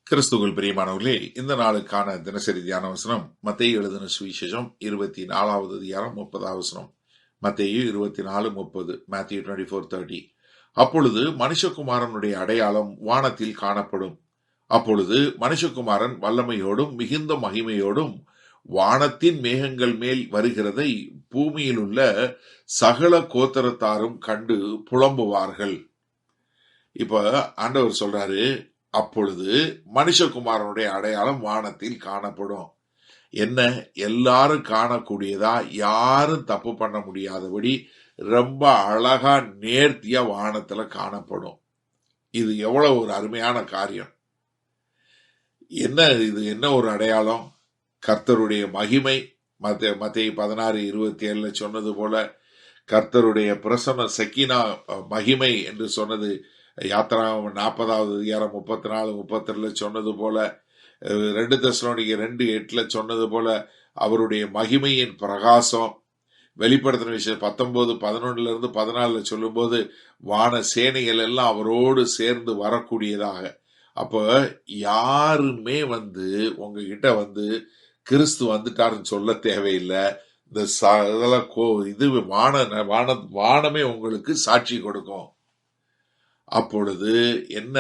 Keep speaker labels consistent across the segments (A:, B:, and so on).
A: கிறிஸ்துவுக்குள் பிரியமானவர்களே, இந்த நாளுக்கான தினசரி தியான வசனம் மத்தேயு எழுதின சுவிசேஷம் 24வது அதிகாரம் 30வது வசனம். மத்தேயு 24:30, Matthew 24:30. அப்பொழுது மனுஷகுமாரனுடைய அடையாளம் வானத்தில் காணப்படும். அப்பொழுது மனுஷகுமாரன் வல்லமையோடும் மிகுந்த மகிமையோடும் வானத்தின் மேகங்கள் மேல் வருகிறதை பூமியில் உள்ள சகல கோத்திரத்தாரும் கண்டு புலம்புவார்கள். இப்ப ஆண்டவர் சொல்றாரு, அப்பொழுது மனுஷகுமாரனுடைய அடையாளம் வானத்தில் காணப்படும். என்ன? எல்லாரும் காணக்கூடியதா, யாரும் தப்பு பண்ண முடியாதபடி ரொம்ப அழகா நேர்த்தியா வானத்துல காணப்படும். இது எவ்வளவு ஒரு அருமையான காரியம்! இது என்ன ஒரு அடையாளம்? கர்த்தருடைய மகிமை. மத்தேயு 16:27 சொன்னது போல கர்த்தருடைய பிரசன்ன சக்கீனா மகிமை என்று சொன்னது. யாத்திராகமம் 40வது அதிகாரம் 34-32 சொன்னது போல, 2 தெசலோனிக்கர் 2:8 சொன்னது போல அவருடைய மகிமையின் பிரகாசம். வெளிப்படுத்தின விஷயம் 19:11-14 சொல்லும் போது வான சேனைகள் எல்லாம் அவரோடு சேர்ந்து வரக்கூடியதாக. அப்ப யாருமே உங்ககிட்ட கிறிஸ்து வந்துட்டாருன்னு சொல்ல தேவையில்லை. இது வானமே உங்களுக்கு சாட்சி கொடுக்கும். அப்பொழுது என்ன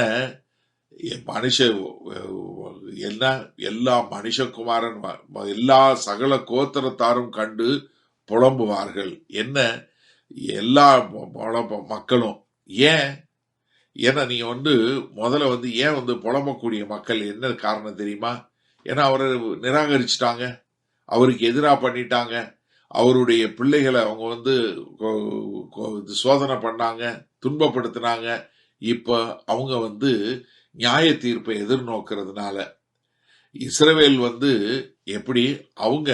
A: எல்லா மனுஷகுமாரன் எல்லா சகல கோத்திரத்தாரும் கண்டு புலம்புவார்கள். என்ன? எல்லா மக்களும். ஏன்னா நீ முதல்ல ஏன் புலம்பக்கூடிய மக்கள் என்ன காரணம் தெரியுமா? ஏன்னா அவரை நிராகரிச்சுட்டாங்க, அவருக்கு எதிராக பண்ணிட்டாங்க, அவருடைய பிள்ளைகளை அவங்க சோதனை பண்ணாங்க, துன்பப்படுத்தினாங்க. இப்ப அவங்க நியாய தீர்ப்பை எதிர்நோக்கிறதுனால இஸ்ரவேல் எப்படி அவங்க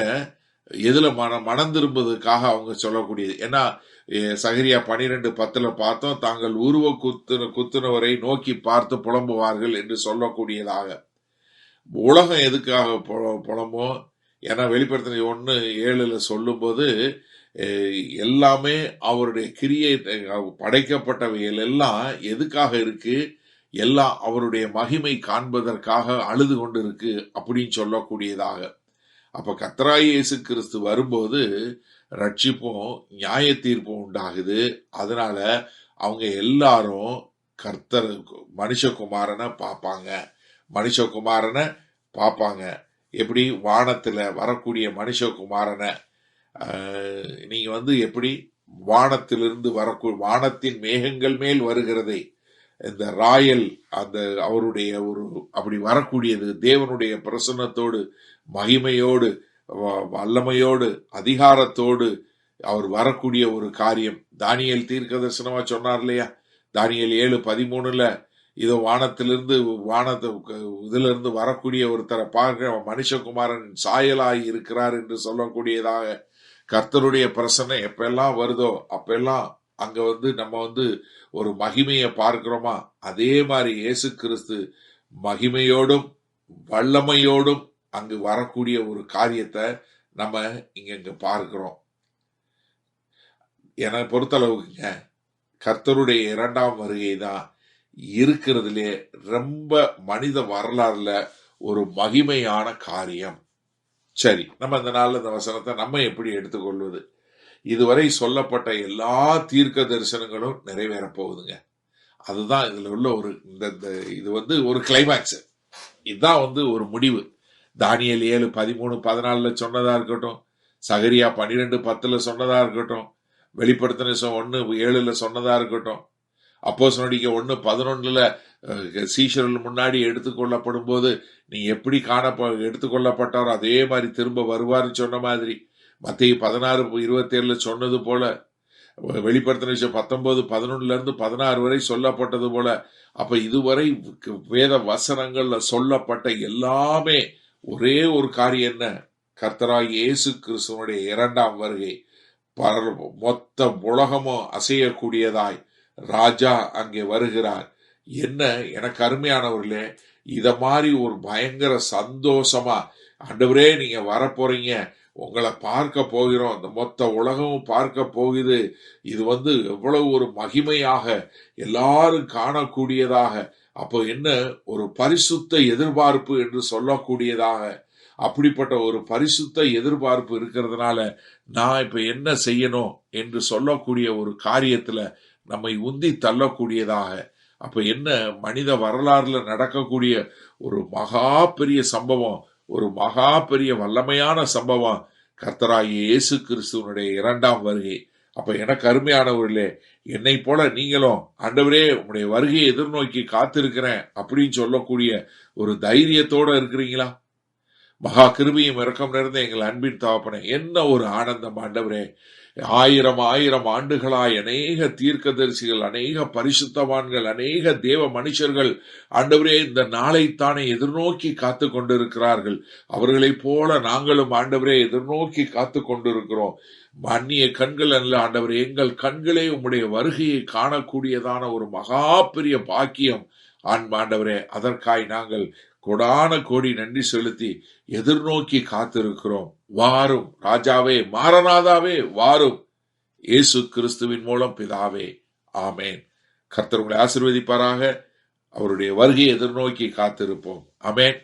A: எதுல மனம் திரும்புவதற்காக அவங்க சொல்லக்கூடியது. ஏன்னா சகரியா 12:10 பார்த்தோம், தாங்கள் உருவ குத்துனவரை நோக்கி பார்த்து புலம்புவார்கள் என்று சொல்லக்கூடியதாக. உலகம் எதுக்காக புலம்பும்? ஏன்னா வெளிப்படுத்தின 1:7 சொல்லும் போது எல்லாமே அவருடைய கிரியை படைக்கப்பட்டவைகள் எல்லாம் எதுக்காக இருக்கு? எல்லாம் அவருடைய மகிமை காண்பதற்காக அழுது கொண்டு இருக்கு அப்படின்னு சொல்லக்கூடியதாக. அப்ப கர்த்தராகிய இயேசு கிறிஸ்து வரும்போது ரட்சிப்பும் நியாய தீர்ப்பும் உண்டாகுது. அதனால அவங்க எல்லாரும் மனுஷகுமாரனை பார்ப்பாங்க. எப்படி? வானத்துல வரக்கூடிய மனுஷகுமாரனை. நீங்க எப்படி வானத்திலிருந்து வானத்தின் மேகங்கள் மேல் வருகிறதை, இந்த ராயல் அவருடைய அப்படி வரக்கூடியது தேவனுடைய பிரசன்னத்தோடு, மகிமையோடு, வல்லமையோடு, அதிகாரத்தோடு அவர் வரக்கூடிய ஒரு காரியம். தானியேல் தீர்க்க தரிசனமா சொன்னார் இல்லையா? தானியேல் 7:13 இதோ வானத்திலிருந்து இதுல இருந்து வரக்கூடிய ஒருத்தரை பார்க்க மனுஷகுமாரன் சாயலாய் இருக்கிறார் என்று சொல்லக்கூடியதாக. கர்த்தருடைய பிரசன்னம் எப்பெல்லாம் வருதோ அப்பெல்லாம் அங்க நம்ம ஒரு மகிமையை பார்க்கிறோமா? அதே மாதிரி இயேசு கிறிஸ்து மகிமையோடும் வல்லமையோடும் அங்கு வரக்கூடிய ஒரு காரியத்தை நம்ம இங்க பார்க்கிறோம். என பொறுத்தளவுக்குங்க கர்த்தருடைய 2ஆம் வருகை தான் இருக்கிறதுலே ரொம்ப மனித வரலாறுல ஒரு மகிமையான காரியம். சரி, நம்ம இந்த நாள்ல இந்த வசனத்தை நம்ம எப்படி எடுத்துக்கொள்வது? இதுவரை சொல்லப்பட்ட எல்லா தீர்க்க தரிசனங்களும் நிறைவேற போகுதுங்க. அதுதான் இதுல உள்ள இது ஒரு கிளைமேக்ஸ். இதுதான் ஒரு முடிவு. தானியேல் 7:13-14 சொன்னதா இருக்கட்டும், சகரியா 12:10 சொன்னதா இருக்கட்டும், வெளிப்படுத்தின 1:7 சொன்னதா இருக்கட்டும், அப்போஸ்தலர் 1:11 சீஷர்கள் முன்னாடி எடுத்துக்கொள்ளப்படும் போது நீ எப்படி எடுத்துக்கொள்ளப்பட்டாரோ அதே மாதிரி திரும்ப வருவார்னு சொன்ன மாதிரி, மத்தேயு 16:27 சொன்னது போல, வெளிப்படுத்தின 19:11-16 வரை சொல்லப்பட்டது போல. அப்ப இதுவரை வேத வசனங்கள்ல சொல்லப்பட்ட எல்லாமே ஒரே ஒரு காரியம் என்ன? கர்த்தராகிய இயேசு கிறிஸ்துவனுடைய 2ஆம் வருகை. மொத்த உலகமும் அசையக்கூடியதாய் ராஜா அங்கே வருகிறார். என்ன எனக்கு அருமையானவர்களே, இத மாதிரி ஒரு பயங்கர சந்தோஷமா, ஆண்டவரே நீங்க வரப்போறீங்க, உங்களை பார்க்க போகிறோம், இந்த மொத்த உலகமும் பார்க்க போகுது, இது எவ்வளவு ஒரு மகிமையாக எல்லாரும் காணக்கூடியதாக அப்போ என்ன, ஒரு பரிசுத்த எதிர்பார்ப்பு என்று சொல்லக்கூடியதாக, அப்படிப்பட்ட ஒரு பரிசுத்த எதிர்பார்ப்பு இருக்கிறதுனால நான் இப்ப என்ன செய்யணும் என்று சொல்லக்கூடிய ஒரு காரியத்துல நம்மை உந்தி தள்ளக்கூடியதாக, அப்ப என்ன, மனித வரலாறுல நடக்கக்கூடிய ஒரு மகா பெரிய சம்பவம், ஒரு மகா பெரிய வல்லமையான சம்பவம், கர்த்தராகிய இயேசு கிறிஸ்துவனுடைய இரண்டாம் வருகை. அப்ப எனக்கு அருமையானவர்களே, என்னை போல நீங்களும் ஆண்டவரே உம்முடைய வருகையை எதிர்நோக்கி காத்திருக்கிறேன் அப்படின்னு சொல்லக்கூடிய ஒரு தைரியத்தோட இருக்கிறீங்களா? மகா கிருபையும் இரக்கம் நிறைந்த எங்கள் அன்பின் தகப்பனே, என்ன ஒரு ஆனந்தம் ஆண்டவரே! ஆயிரம் ஆயிரம் ஆண்டுகளாய் அநேக தீர்க்கதரிசிகள், அநேக பரிசுத்தவான்கள், அநேக தேவ மனுஷர்கள் ஆண்டவரே இந்த நாளைத்தானே எதிர்நோக்கி காத்து கொண்டிருக்கிறார்கள். அவர்களைப் போல நாங்களும் ஆண்டவரே எதிர்நோக்கி காத்து கொண்டிருக்கிறோம். அந்நிய கண்கள் அல்ல ஆண்டவரே, எங்கள் கண்களே உம்முடைய வருகையை காணக்கூடியதான ஒரு மகா பெரிய பாக்கியம் ஆண்டவரே. அதற்காய் நாங்கள் கொடான கோடி நன்றி செலுத்தி எதிர்நோக்கி காத்திருக்கிறோம். வாரும் ராஜாவே, மாரநாதாவே வாரும். இயேசு கிறிஸ்துவின் மூலம் பிதாவே, ஆமேன். கர்த்தர் உங்களை ஆசீர்வதிப்பாராக. அவருடைய வருகையை எதிர்நோக்கி காத்திருப்போம். ஆமேன்.